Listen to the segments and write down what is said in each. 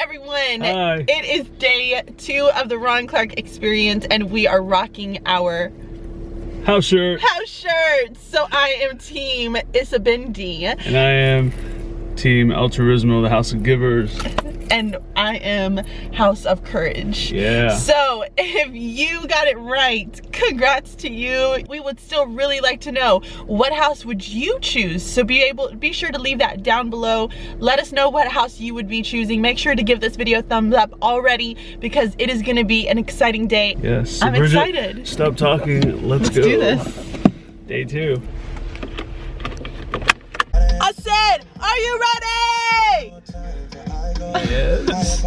everyone. Hi. It is day 2 of the Ron Clark experience and we are rocking our house shirts. So I am team Issa Bindi. And I am team Altruismo, the House of Givers. And I am House of Courage. Yeah. So if you got it right, congrats to you. We would still really like to know, what house would you choose? So be sure to leave that down below. Let us know what house you would be choosing. Make sure to give this video a thumbs up already because it is gonna be an exciting day. Yes. So I'm Bridget, excited. Stop talking. Let's go. Do this. Day 2. I said, are you ready? Yes.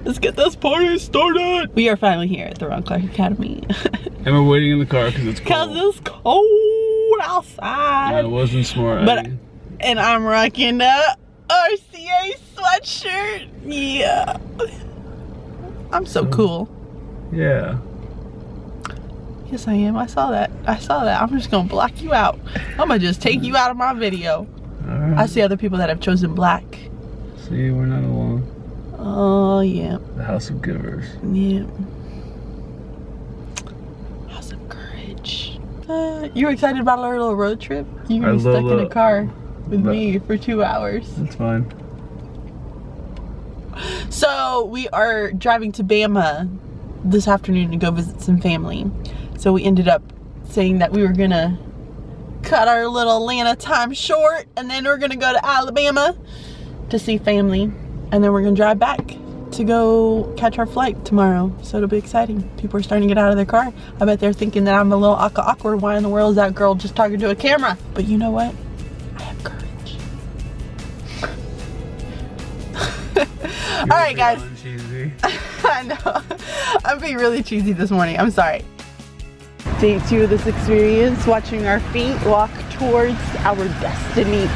Let's get this party started. We are finally here at the Ron Clark Academy. And we're waiting in the car because it's cold. Because it's cold outside. Yeah, it wasn't smart. And I'm rocking a RCA sweatshirt. Yeah. I'm so cool. Yeah. Yes, I am. I saw that. I'm just gonna block you out. I'm gonna just take you out of my video. All right. I see other people that have chosen black. See, we're not alone. Oh, yeah. The House of Givers. Yeah. House of Courage. You excited about our little road trip? You're gonna be stuck in a car with me for 2 hours. That's fine. So we are driving to Bama this afternoon to go visit some family. So we ended up saying that we were gonna cut our little Atlanta time short and then we're gonna go to Alabama to see family, and then we're gonna drive back to go catch our flight tomorrow. So it'll be exciting. People are starting to get out of their car. I bet they're thinking that I'm a little awkward. Why in the world is that girl just talking to a camera? But you know what? I have courage. All right, guys. I know. I'm being really cheesy this morning. I'm sorry. Day 2 of this experience, watching our feet walk towards our destiny.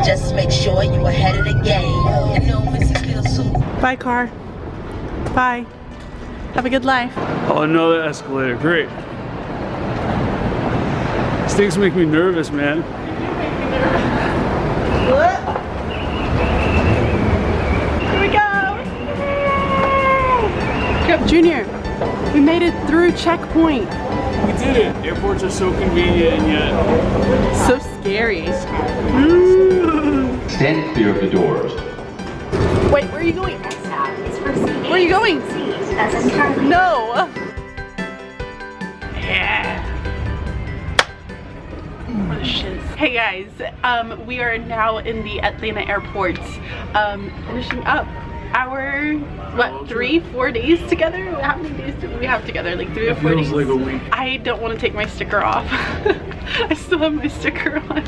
Just make sure you ahead of the game. You know, Mrs. Feel so. Bye, car. Bye. Have a good life. Oh, another escalator. Great. These things make me nervous, man. Here we go. Junior, we made it through checkpoint. We did it. Airports are so convenient and yet So scary. Stand clear of the doors. Wait, where are you going? Where are you going? No. Yeah. For the shiz. Hey guys, we are now in the Atlanta airport, finishing up our, what, 3-4 days together? How many days do we have together? Like 3 or 4 days? It feels like a week. I don't want to take my sticker off. I still have my sticker on.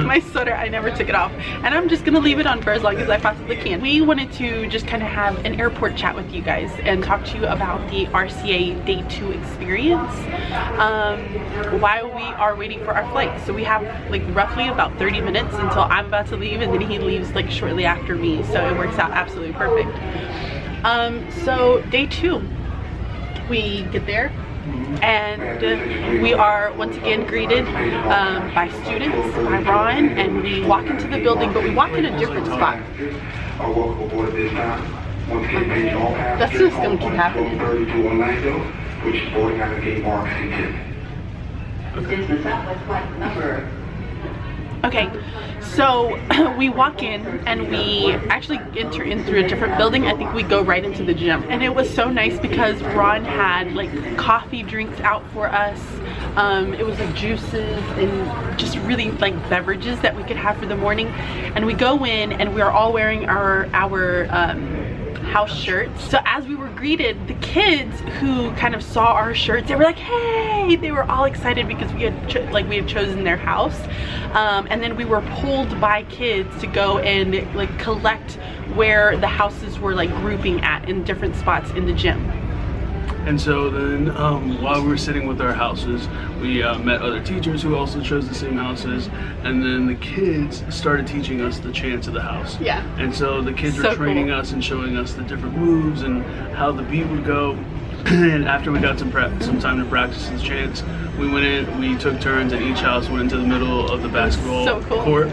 My sweater, I never took it off. And I'm just gonna leave it on for as long as I possibly can. We wanted to just kind of have an airport chat with you guys and talk to you about the RCA Day 2 experience while we are waiting for our flight. So we have like roughly about 30 minutes until I'm about to leave, and then he leaves like shortly after me. So it works out absolutely perfect. So day 2, we get there and we are once again greeted by students, by Ron, and we walk into the building, but we walk in a different spot. That's just gonna keep happening. Okay, so we walk in and we actually enter in through a different building. I think we go right into the gym. And it was so nice because Ron had like coffee drinks out for us. It was like juices and just really like beverages that we could have for the morning. And we go in and we are all wearing our house shirts. So as we were greeted, the kids who kind of saw our shirts, they were like, hey, they were all excited because we had chosen their house. And then we were pulled by kids to go and like collect where the houses were like grouping at in different spots in the gym. And so then while we were sitting with our houses, we met other teachers who also chose the same houses, and then the kids started teaching us the chants of the house. Yeah. And so the kids So were training cool. us and showing us the different moves and how the beat would go. And after we got some time to practice the chants, we went in, we took turns, and each house went into the middle of the basketball So cool. court,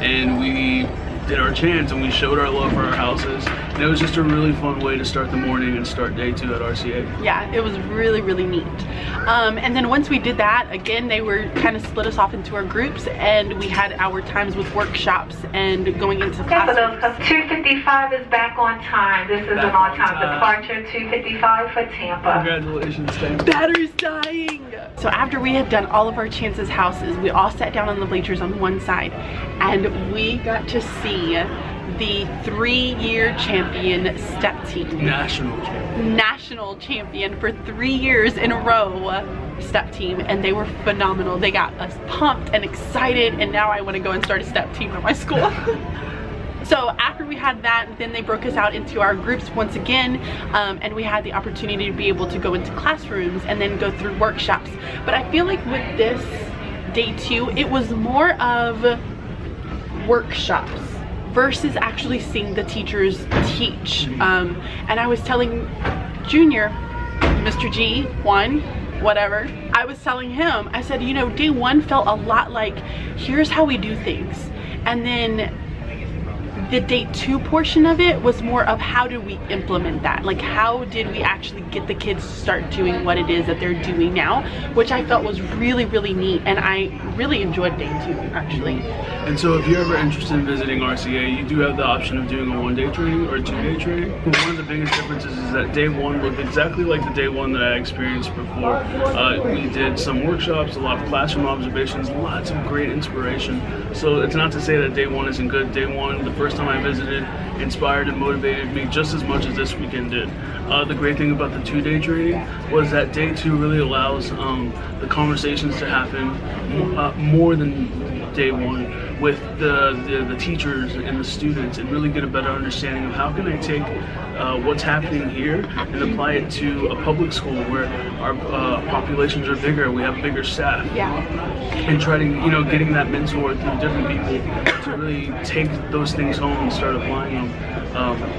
and we did our chants and we showed our love for our houses. And it was just a really fun way to start the morning and start day 2 at RCA. Yeah, it was really, really neat. And then once we did that, again, they were kind of split us off into our groups, and we had our times with workshops and going into classrooms. 255 is back on time. This is an on-time departure. 255 for Tampa. Congratulations, Tampa. Battery's dying! So after we had done all of our chances houses, we all sat down on the bleachers on one side, and we got to see the 3-year champion step team. National champion for 3 years in a row step team, and they were phenomenal. They got us pumped and excited, and now I want to go and start a step team at my school. So after we had that, then they broke us out into our groups once again, and we had the opportunity to be able to go into classrooms and then go through workshops. But I feel like with this day 2, it was more of workshops versus actually seeing the teachers teach. And I was telling Junior, Mr. G, Juan, whatever, I was telling him, I said, you know, day 1 felt a lot like, here's how we do things. And then the day 2 portion of it was more of how do we implement that? Like, how did we actually get the kids to start doing what it is that they're doing now, which I felt was really, really neat, and I really enjoyed day 2 actually. And so if you're ever interested in visiting RCA, you do have the option of doing a 1-day training or a 2-day training. One of the biggest differences is that day 1 looked exactly like the day 1 that I experienced before. We did some workshops, a lot of classroom observations, lots of great inspiration. So it's not to say that day 1 isn't good. Day 1, the first time I visited, inspired and motivated me just as much as this weekend did. The great thing about the 2-day training was that day 2 really allows the conversations to happen more than day 1 with the teachers and the students, and really get a better understanding of how can I take what's happening here and apply it to a public school where our populations are bigger, we have bigger staff. Yeah. And try to, you know, getting that mentor through different people to really take those things home and start applying them.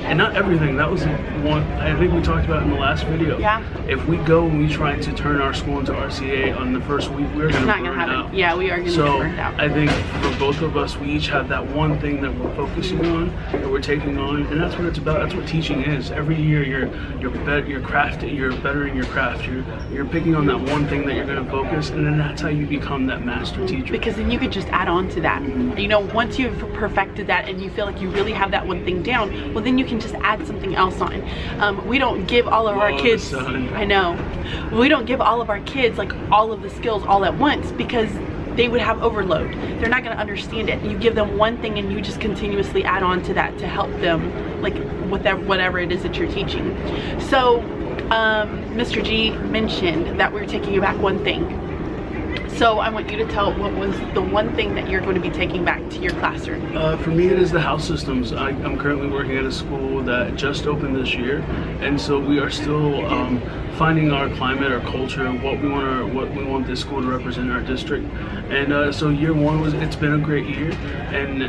And not everything, that was one I think we talked about in the last video. Yeah. If we go and we try to turn our school into RCA on the first week, we're going to burn out. Yeah, we are going to get burned out. I think for both of us, we each have that one thing that we're focusing on, that we're taking on, and that's what it's about. That's what teaching is. Every year you're bettering your craft, you're picking on that one thing that you're going to focus, and then that's how you become that master teacher. Because then you could just add on to that. You know, once you've perfected that and you feel like you really have that one thing down, well then you can just add something else on. We don't give all of our kids, I know, we don't give all of our kids like all of the skills all at once, because they would have overload. They're not going to understand it. You give them one thing and you just continuously add on to that to help them, like whatever it is that you're teaching. So Mr. G mentioned that we were taking back one thing. So I want you to tell what was the one thing that you're going to be taking back to your classroom. For me, it is the house systems. I'm currently working at a school that just opened this year, and so we are still finding our climate, our culture, what we want this school to represent in our district. And so year 1 it's been a great year, and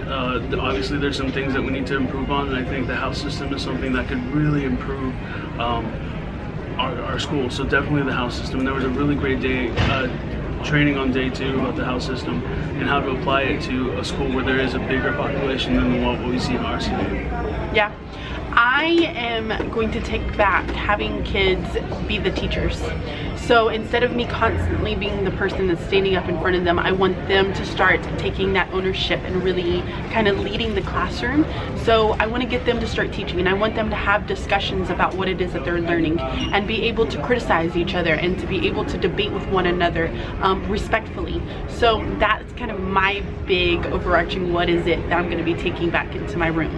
obviously there's some things that we need to improve on, and I think the house system is something that could really improve our school. So definitely the house system. And there was a really great day training on day 2 about the house system and how to apply it to a school where there is a bigger population than what we see in RCA. Yeah, I am going to take back having kids be the teachers. So instead of me constantly being the person that's standing up in front of them, I want them to start taking that ownership and really kind of leading the classroom. So I want to get them to start teaching, and I want them to have discussions about what it is that they're learning and be able to criticize each other and to be able to debate with one another respectfully. So that's kind of my big overarching what is it that I'm going to be taking back into my room.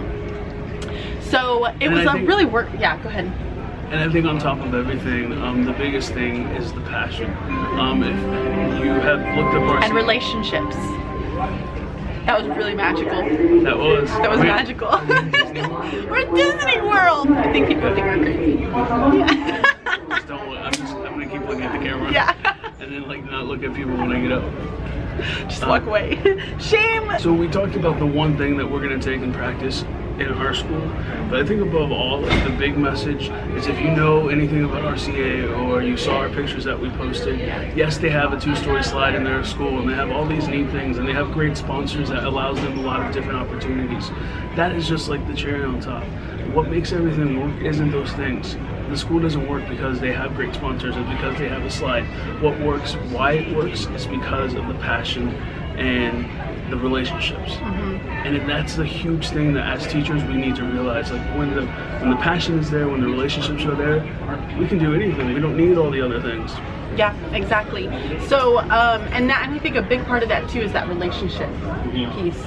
So it was a really yeah, go ahead. And I think on top of everything, the biggest thing is the passion. If you have looked up our... And relationships. That was really magical. That was magical. We're at Disney World. I think people think we're crazy. Yeah. I get people when I get up. Just walk away. Shame! So we talked about the one thing that we're going to take in practice in our school, but I think above all, like, the big message is if you know anything about RCA or you saw our pictures that we posted, yes, they have a 2-story slide in their school and they have all these neat things and they have great sponsors that allows them a lot of different opportunities. That is just like the cherry on top. What makes everything work isn't those things. The school doesn't work because they have great sponsors and because they have a slide. What works, why it works, is because of the passion and the relationships. And that's the huge thing that as teachers we need to realize. Like when the passion is there, when the relationships are there, we can do anything. We don't need all the other things. Yeah, exactly. So and I think a big part of that too is that relationship piece.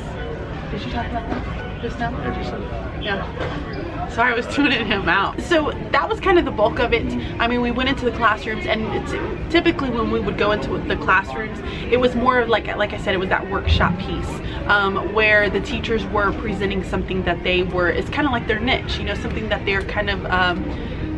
Did you talk about that just now? I just said that. Yeah. Sorry, I was tuning him out. So that was kind of the bulk of it. I mean, we went into the classrooms, and typically when we would go into the classrooms, it was more of like I said, it was that workshop piece where the teachers were presenting something that they were, it's kind of like their niche, you know, something that they're kind of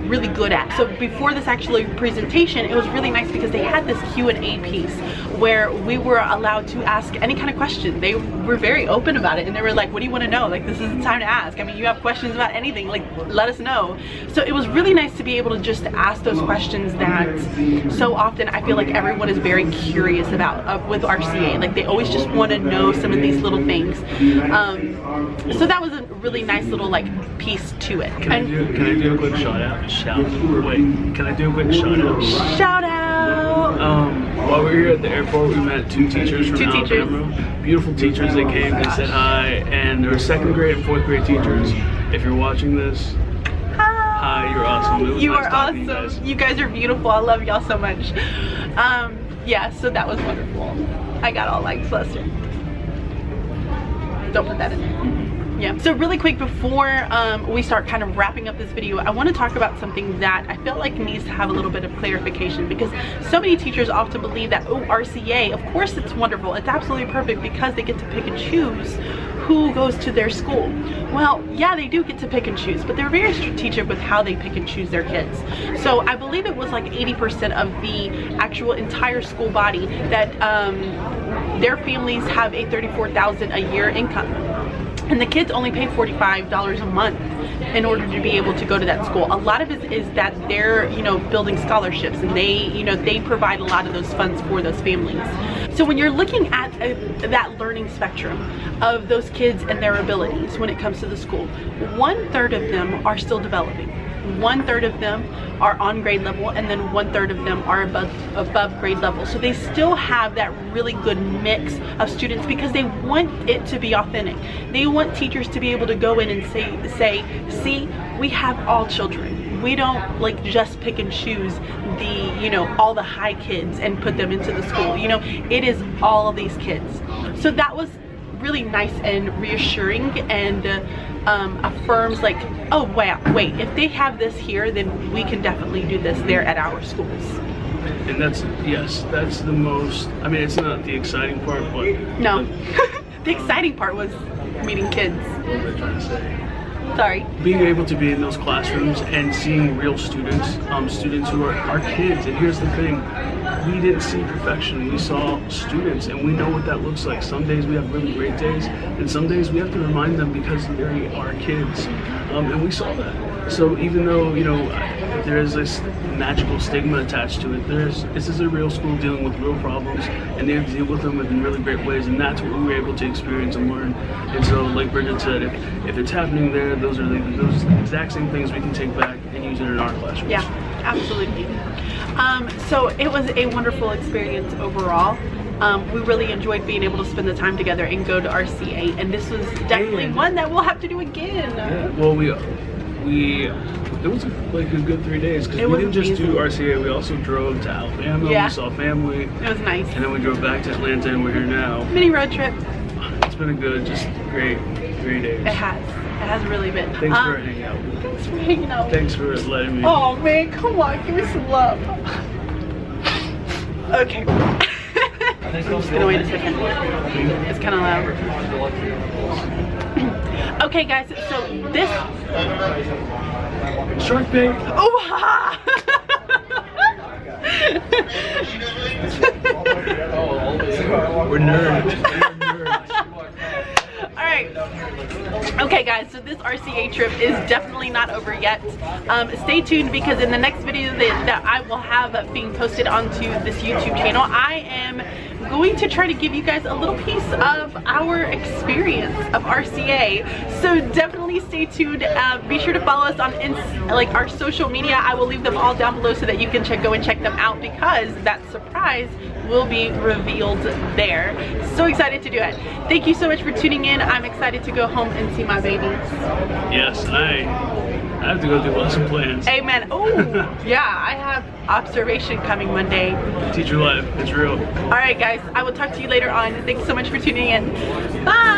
really good at. So before this actually presentation, it was really nice because they had this Q&A piece where we were allowed to ask any kind of question. They were very open about it, and they were like, what do you want to know? Like, this is the time to ask. I mean, you have questions about anything, like, let us know. So it was really nice to be able to just ask those questions that so often I feel like everyone is very curious about with RCA. Like, they always just want to know some of these little things. So that was a really nice little like piece to it. Can I do a quick shout out? Can I do a quick shout out? Shout out! While we were here at the airport, we met 2 teachers from Alabama. Beautiful teachers. They came, they said hi, and there were 2nd grade and 4th grade teachers. If you're watching this, hi, you're awesome. It was You nice are talking to awesome. You guys are beautiful. I love y'all so much. Yeah, so that was wonderful. I got all like flustered. Don't put that in there. Yeah. So really quick before we start kind of wrapping up this video, I want to talk about something that I feel like needs to have a little bit of clarification, because so many teachers often believe that, oh, RCA, of course it's wonderful, it's absolutely perfect because they get to pick and choose who goes to their school. Well, yeah, they do get to pick and choose, but they're very strategic with how they pick and choose their kids. So I believe it was like 80% of the actual entire school body that their families have a $34,000 a year income. And the kids only pay $45 a month in order to be able to go to that school. A lot of it is that they're, you know, building scholarships, and they, you know, they provide a lot of those funds for those families. So when you're looking at that learning spectrum of those kids and their abilities when it comes to the school, 1/3 of them are still developing. 1/3 of them are on grade level, and then 1/3 of them are above grade level. So they still have that really good mix of students because they want it to be authentic. They want teachers to be able to go in and say, see, we have all children. We don't like just pick and choose the, you know, all the high kids and put them into the school. You know, it is all of these kids. So that was really nice and reassuring, and affirms like, oh wow, wait, if they have this here, then we can definitely do this there at our schools. And that's, yes, that's the most, I mean, it's not the exciting part, but no. The exciting part was meeting kids. What was I trying to say? Sorry. Being able to be in those classrooms and seeing real students, students who are our kids. And here's the thing, we didn't see perfection, we saw students, and we know what that looks like. Some days we have really great days, and some days we have to remind them because they are kids, and we saw that. So even though, you know, there is this magical stigma attached to it, this is a real school dealing with real problems, and they deal with them in really great ways, and that's what we were able to experience and learn. And so, like Bridget said, if it's happening there, those are those exact same things we can take back and use it in our classrooms. Yeah, absolutely. So it was a wonderful experience overall. We really enjoyed being able to spend the time together and go to RCA, and this was definitely one that we'll have to do again. Yeah, well, it was like a good 3 days, because we didn't just do RCA, we also drove to Alabama, we saw family. It was nice. And then we drove back to Atlanta, and we're here now. Mini road trip. It's been a good, just great 3 days. It has really been. Thanks for hanging out. Thanks for hanging out. Thanks for letting me. Oh man, come on, give me some love. Okay. I'm just gonna wait a second. It's kind of loud. Okay guys, so this Shark bait. Oh ha! We're nerds. We're nerds. Alright. Okay guys, so this RCA trip is definitely not over yet. Stay tuned because in the next video that I will have being posted onto this YouTube channel, I am going to try to give you guys a little piece of our experience of RCA. So definitely stay tuned. Be sure to follow us on our social media. I will leave them all down below so that you can go and check them out because that surprise will be revealed there. So excited to do it. Thank you so much for tuning in. I'm excited to go home and see my babies. Yes, I have to go do lesson plans. Amen. Oh, yeah, I have observation coming Monday. Teacher life, it's real. All right, guys, I will talk to you later on. Thanks so much for tuning in. Bye.